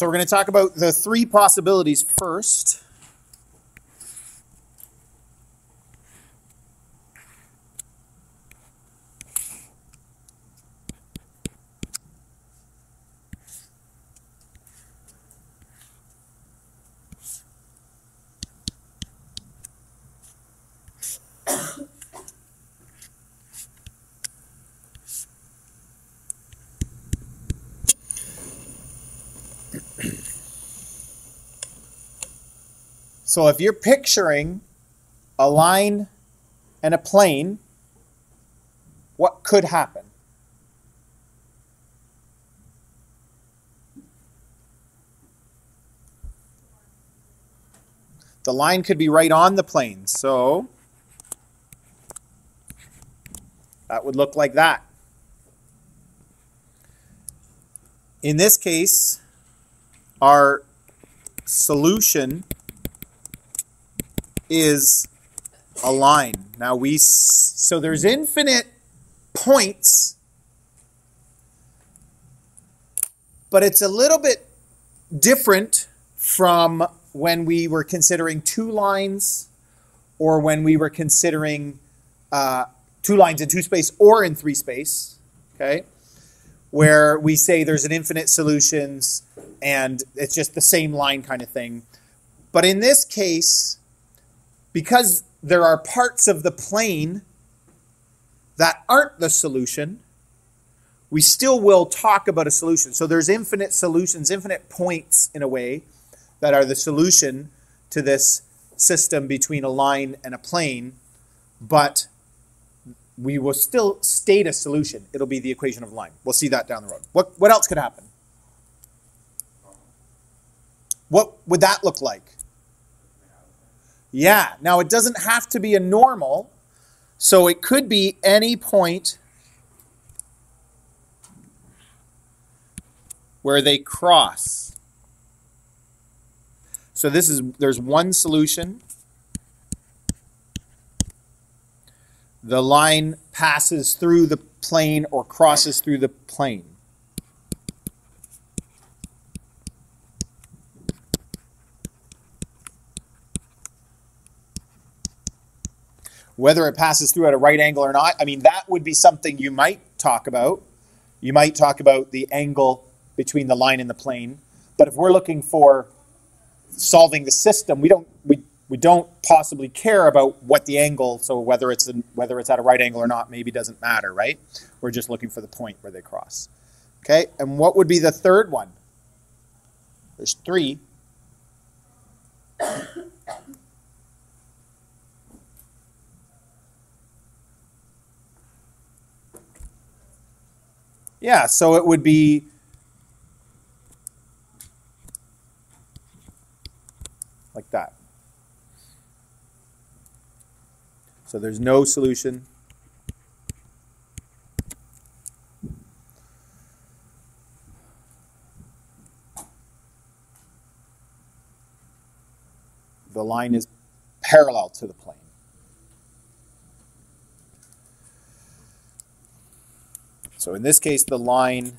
So we're going to talk about the three possibilities first. So if you're picturing a line and a plane, what could happen? The line could be right on the plane, so that would look like that. In this case, our solution is a line. Now so there's infinite points, but it's a little bit different from when we were considering two lines, or when we were considering two lines in two space or in three space, okay? Where we say there's an infinite solutions and it's just the same line kind of thing. But in this case, because there are parts of the plane that aren't the solution, we still will talk about a solution. So there's infinite solutions, infinite points in a way, that are the solution to this system between a line and a plane, but we will still state a solution. It'll be the equation of a line. We'll see that down the road. What else could happen? What would that look like? Yeah, now it doesn't have to be a normal, so it could be any point where they cross. So there's one solution. The line passes through the plane or crosses through the plane. Whether it passes through at a right angle or not, I mean, that would be something you might talk about. You might talk about the angle between the line and the plane. But if we're looking for solving the system, we don't possibly care about what the angle, so whether it's at a right angle or not, maybe doesn't matter, right? We're just looking for the point where they cross. Okay, and what would be the third one? There's three. Yeah, so it would be like that. So there's no solution. The line is parallel to the plane. So in this case, the line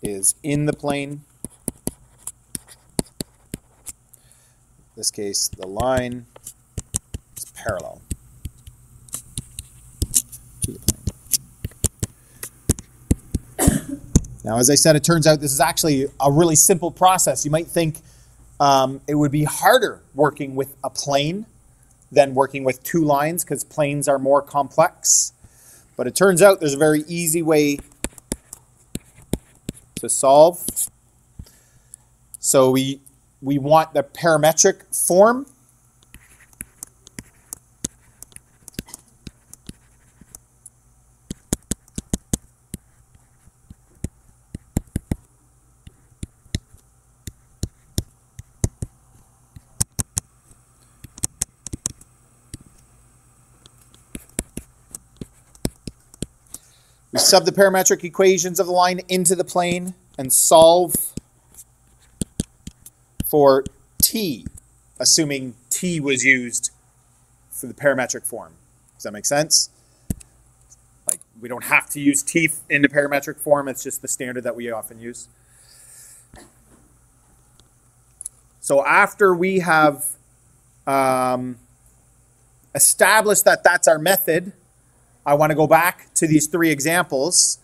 is in the plane. In this case, the line is parallel to the plane. Now, as I said, it turns out this is actually a really simple process. You might think it would be harder working with a plane than working with two lines, because planes are more complex. But it turns out there's a very easy way to solve. So we want the parametric form. We sub the parametric equations of the line into the plane and solve for t, assuming t was used for the parametric form. Does that make sense? Like, we don't have to use t in the parametric form. It's just the standard that we often use. So after we have established that that's our method, I want to go back to these three examples.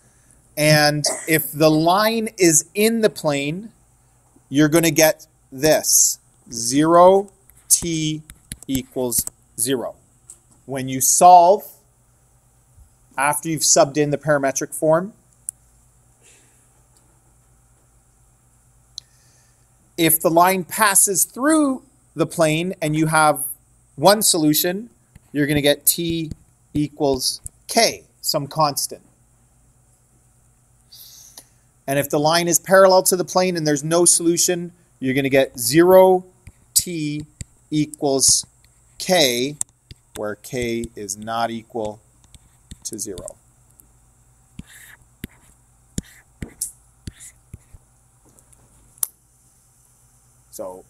And if the line is in the plane, you're going to get this, 0t equals 0. When you solve, after you've subbed in the parametric form, if the line passes through the plane and you have one solution, you're going to get t equals k, some constant. And if the line is parallel to the plane and there's no solution, you're going to get 0t equals k, where k is not equal to 0. So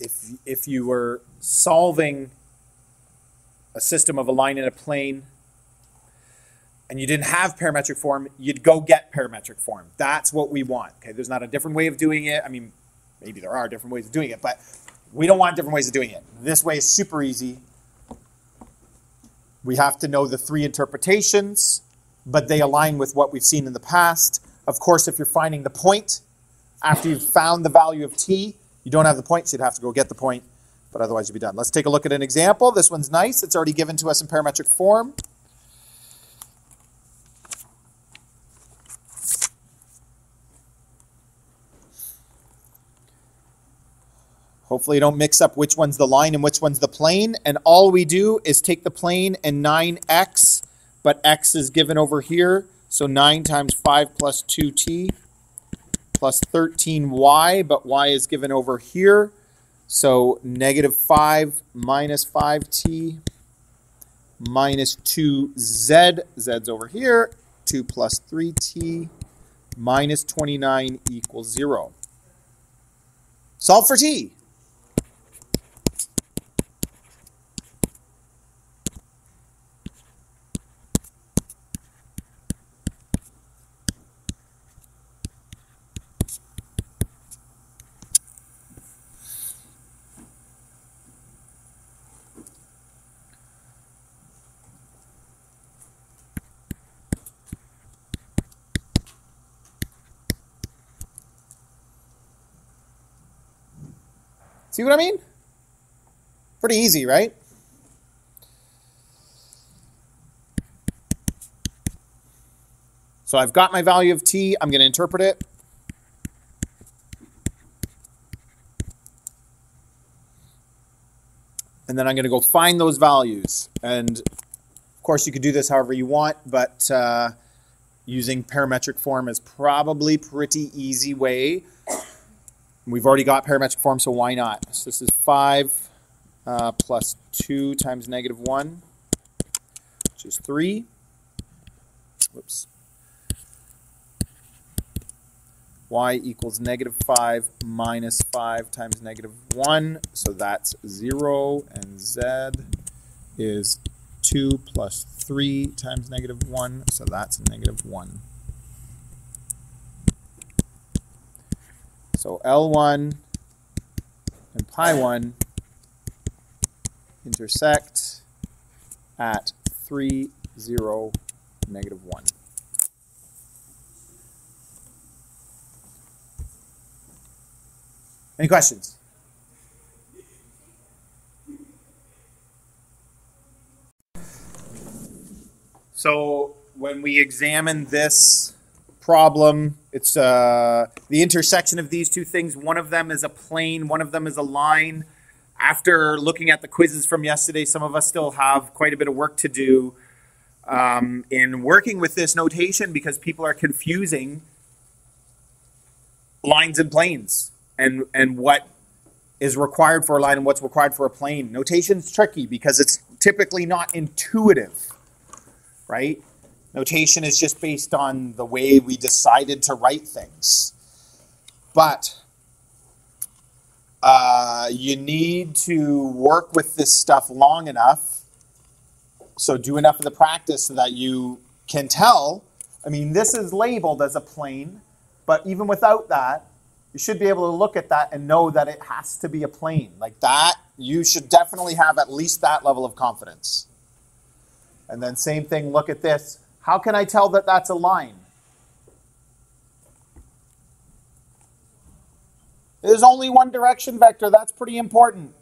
if you were solving a system of a line in a plane and you didn't have parametric form, you'd go get parametric form. That's what we want. Okay, there's not a different way of doing it. I mean, maybe there are different ways of doing it, but we don't want different ways of doing it. This way is super easy. We have to know the three interpretations, but they align with what we've seen in the past. Of course, if you're finding the point, after you've found the value of t, you don't have the point, so you'd have to go get the point, but otherwise you'd be done. Let's take a look at an example. This one's nice. It's already given to us in parametric form. Hopefully you don't mix up which one's the line and which one's the plane. And all we do is take the plane and 9x, but x is given over here. So 9 times 5 plus 2t plus 13y, but y is given over here. So negative 5 minus 5t minus 2z, z's over here, 2 plus 3t minus 29 equals 0. Solve for t. See what I mean? Pretty easy, right? So I've got my value of t. I'm going to interpret it. And then I'm going to go find those values. And of course, you could do this however you want, but using parametric form is probably pretty easy way. We've already got parametric form, so why not? So this is 5 plus 2 times negative 1, which is 3. Whoops. Y equals negative 5 minus 5 times negative 1, so that's 0. And z is 2 plus 3 times negative 1, so that's negative 1. So L1 and pi1 intersect at 3, 0, negative 1. Any questions? So when we examine this problem, it's the intersection of these two things. One of them is a plane, one of them is a line. After looking at the quizzes from yesterday, some of us still have quite a bit of work to do in working with this notation because people are confusing lines and planes and what is required for a line and what's required for a plane. Notation's tricky because it's typically not intuitive, right? Notation is just based on the way we decided to write things. But you need to work with this stuff long enough, so do enough of the practice so that you can tell. I mean, this is labeled as a plane, but even without that, you should be able to look at that and know that it has to be a plane. Like that, you should definitely have at least that level of confidence. And then same thing, look at this. How can I tell that that's a line? There's only one direction vector. That's pretty important.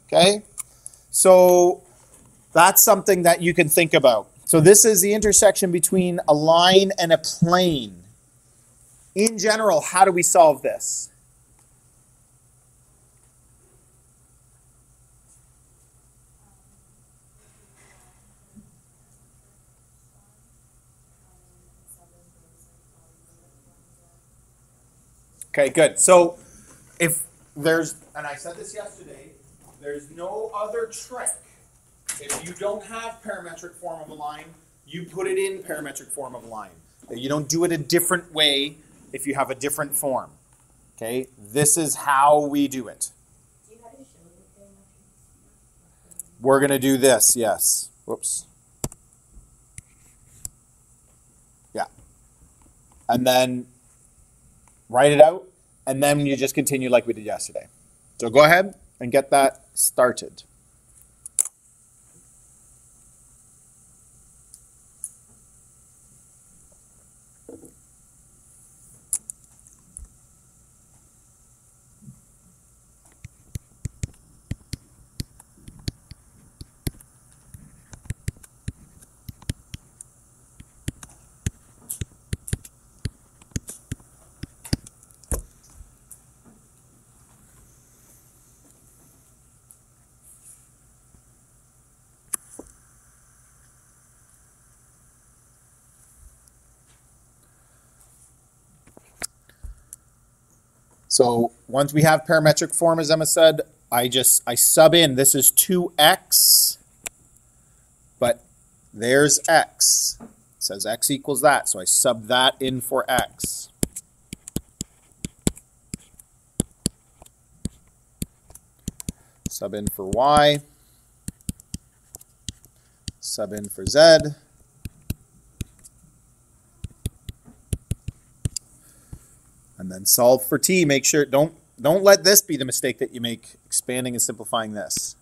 Okay? So that's something that you can think about. So this is the intersection between a line and a plane. In general, how do we solve this? Okay, good. So if there's, and I said this yesterday, there's no other trick. If you don't have parametric form of a line, you put it in parametric form of a line. You don't do it a different way if you have a different form. Okay, this is how we do it. We're going to do this, yes. Whoops. Yeah. And then write it out, and then you just continue like we did yesterday. So go ahead and get that started. So once we have parametric form, as Emma said, I sub in. This is 2x, but there's x. It says x equals that, so I sub that in for x. Sub in for y. Sub in for z. And then solve for t. Make sure, don't let this be the mistake that you make, expanding and simplifying this.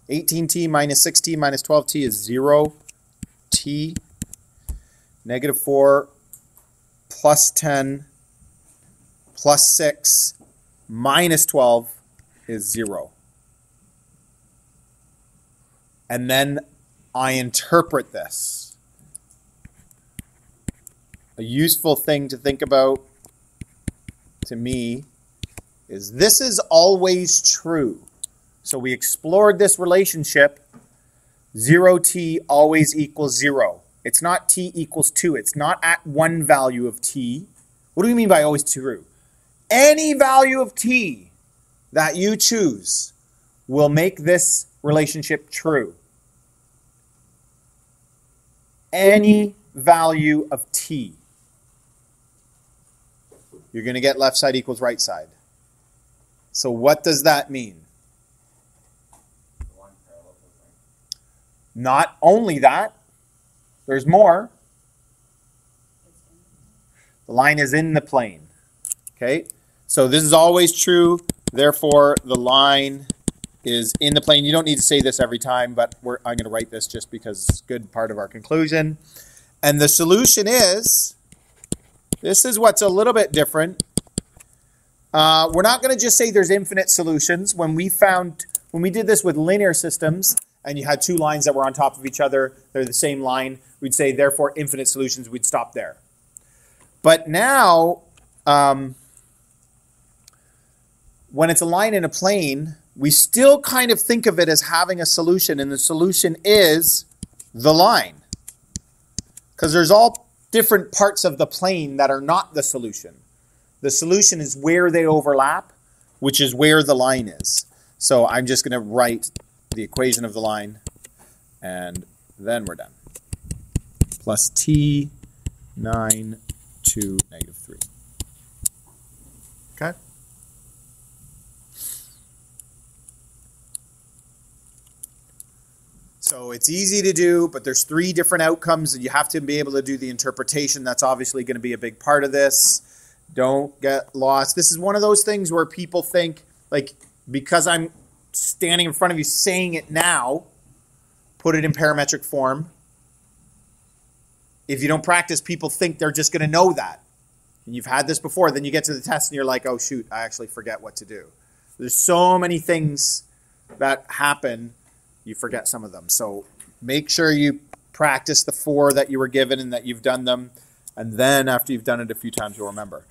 (18t minus 6t minus 12t is 0t). Negative 4 plus 10 plus 6 minus 12 is 0. And then I interpret this. A useful thing to think about to me is this is always true. So we explored this relationship. 0t always equals 0. It's not t equals 2. It's not at one value of t. What do we mean by always true? Any value of t that you choose will make this relationship true. Any value of t. You're going to get left side equals right side. So what does that mean? Not only that, there's more. The line is in the plane. Okay? So this is always true. Therefore, the line is in the plane. You don't need to say this every time, but I'm going to write this just because it's a good part of our conclusion. And the solution is, this is what's a little bit different. We're not going to just say there's infinite solutions. When we did this with linear systems, and you had two lines that were on top of each other, they're the same line, we'd say, therefore, infinite solutions, we'd stop there. But now, when it's a line in a plane, we still kind of think of it as having a solution, and the solution is the line. Because there's all different parts of the plane that are not the solution. The solution is where they overlap, which is where the line is. So I'm just going to write the equation of the line, and then we're done. Plus t 9 to negative 3. Okay? So it's easy to do, but there's 3 different outcomes and you have to be able to do the interpretation. That's obviously going to be a big part of this. Don't get lost. This is one of those things where people think, like, because I'm standing in front of you saying it now, put it in parametric form. If you don't practice, people think they're just going to know that. And you've had this before. Then you get to the test and you're like, oh, shoot, I actually forget what to do. There's so many things that happen, you forget some of them. So make sure you practice the 4 that you were given and that you've done them. And then after you've done it a few times, you'll remember.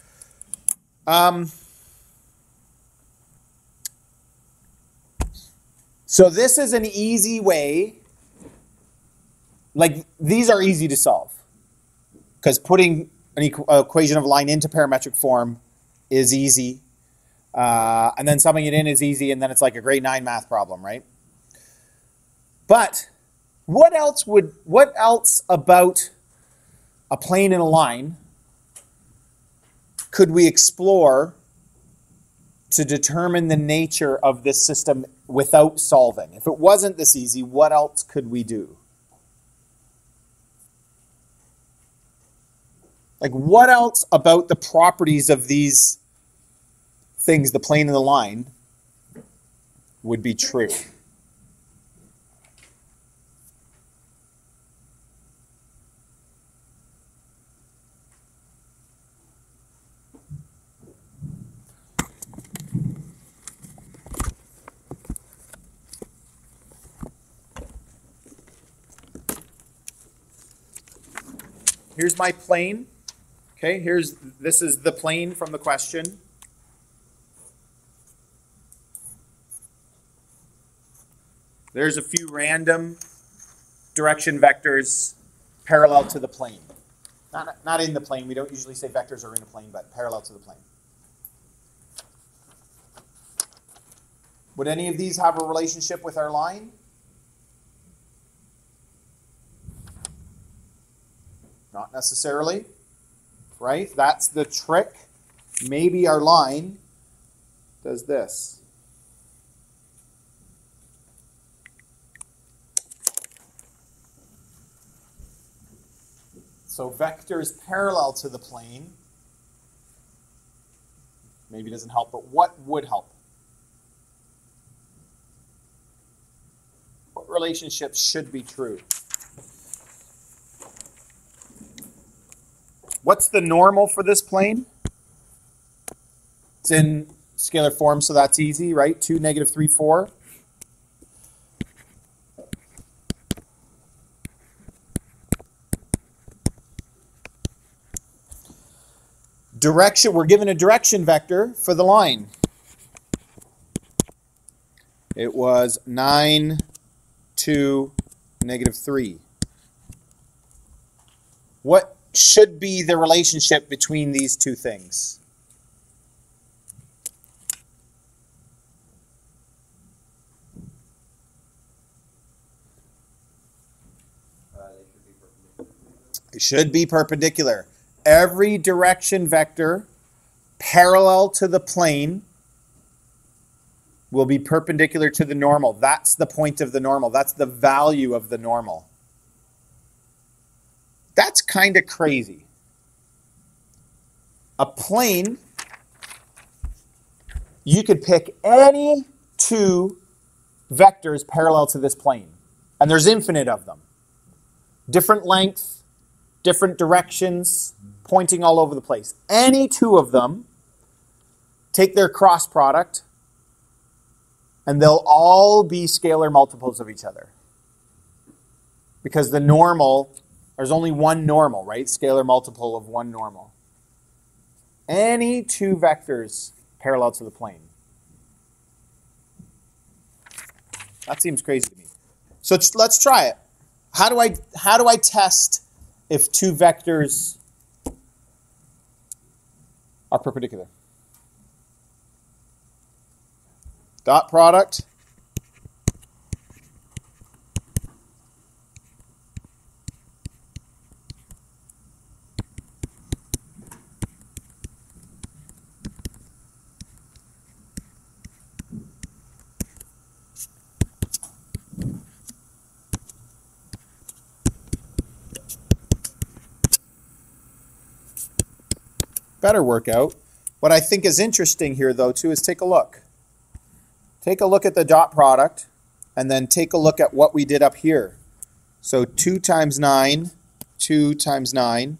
So this is an easy way. Like, these are easy to solve. Because putting an equation of a line into parametric form is easy. And then summing it in is easy, and then it's like a grade 9 math problem, right? But what else about a plane and a line could we explore to determine the nature of this system without solving? If it wasn't this easy, what else could we do? Like, what else about the properties of these things, the plane and the line, would be true? Here's my plane. Okay, this is the plane from the question. There's a few random direction vectors parallel to the plane. Not in the plane. We don't usually say vectors are in a plane, but parallel to the plane. Would any of these have a relationship with our line? Not necessarily, right? That's the trick. Maybe our line does this. So vectors parallel to the plane maybe doesn't help, but what would help? What relationships should be true? What's the normal for this plane? It's in scalar form, so that's easy, right? 2, -3, 4. Direction, we're given a direction vector for the line. It was 9, 2, -3. What should be the relationship between these two things? They should be perpendicular. Every direction vector parallel to the plane will be perpendicular to the normal. That's the point of the normal. That's the value of the normal. That's kind of crazy. A plane, you could pick any 2 vectors parallel to this plane. And there's infinite of them. Different length, different directions, pointing all over the place. Any 2 of them, take their cross product, and they'll all be scalar multiples of each other. Because the normal, there's only one normal, right? Scalar multiple of one normal. Any 2 vectors parallel to the plane. That seems crazy to me. So let's try it. How do I test if 2 vectors are perpendicular? Dot product. better work out. What I think is interesting here, though, too, is take a look. Take a look at the dot product, and then take a look at what we did up here. So 2 times 9, 2 times 9,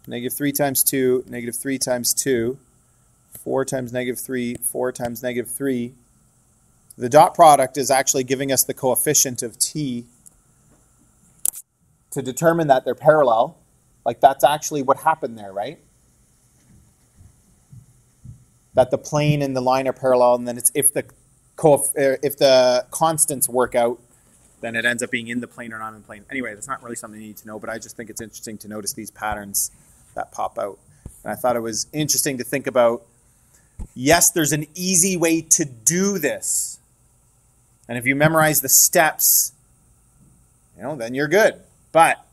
negative 3 times 2, negative 3 times 2, 4 times negative 3, 4 times negative 3. The dot product is actually giving us the coefficient of t to determine that they're parallel. Like, that's actually what happened there, right? That the plane and the line are parallel, and then it's if the constants work out, then it ends up being in the plane or not in the plane. Anyway, that's not really something you need to know, but I just think it's interesting to notice these patterns that pop out. And I thought it was interesting to think about, yes, there's an easy way to do this. And if you memorize the steps, then you're good. But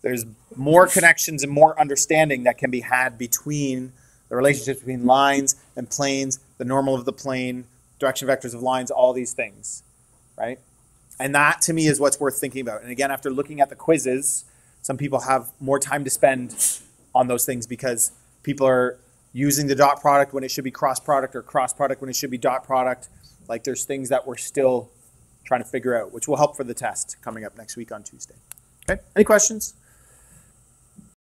there's more connections and more understanding that can be had between the relationships between lines and planes, the normal of the plane, direction vectors of lines, all these things, right? And that, to me, is what's worth thinking about. And again, after looking at the quizzes, some people have more time to spend on those things because people are using the dot product when it should be cross product or cross product when it should be dot product. Like, there's things that we're still trying to figure out, which will help for the test coming up next week on Tuesday. Okay, any questions?